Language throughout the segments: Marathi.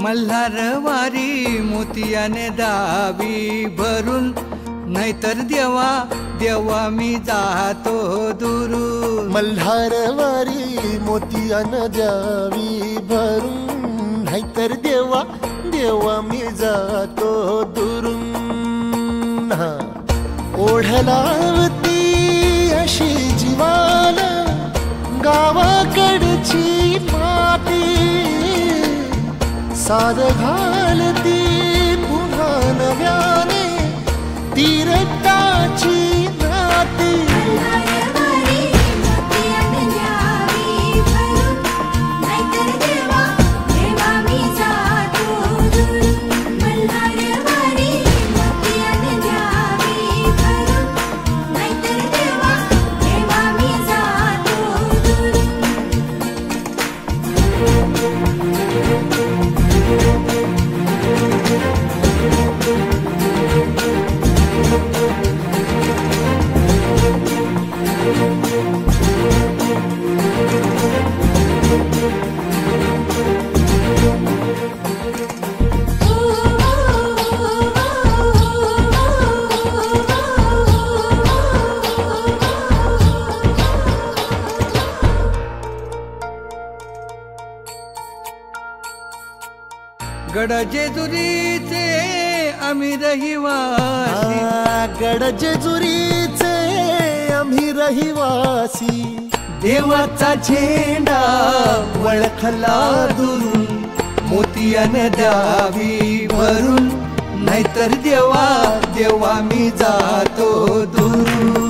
मल्हारवारी मोतियाने दावी भरून, नाहीतर देवा देवा मी जातो दुरून. मल्हारवारी मोतियाने द्यावी भरून, नाहीतर देवा देवा मी जातो दुरून. ओढलावती अशी जीवाला गावाकडची माती, साद घालती पुन्हा नव्याने तीरटाची नाती. गड जेजुरीचे आम्ही रहिवासी, गड जेजुरीचे आम्ही रहिवासी. देवाचा झेंडा वळखला दुरून, मोतियाने द्यावी भरून, नाहीतर देवा देवा मी जातो दुरून.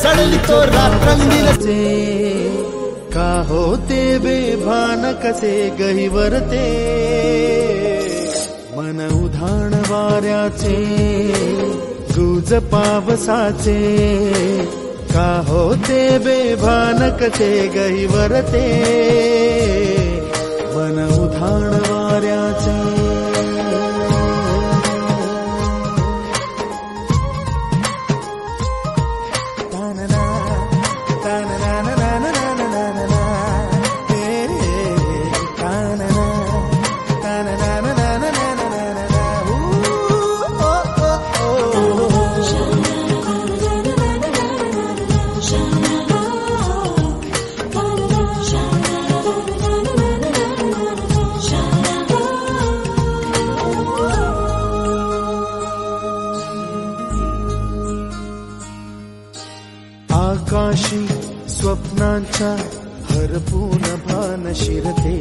चढलितो रात्रंदिलचे का होते बेभान कसे गहिवरते. मन उधाण वाऱ्याचे गुज पावसाचे का होते बेभान कसे गहिवरते. मन उधाण वाऱ्याचे आकाशी स्वप्नांच्या हरपून भान शिरते.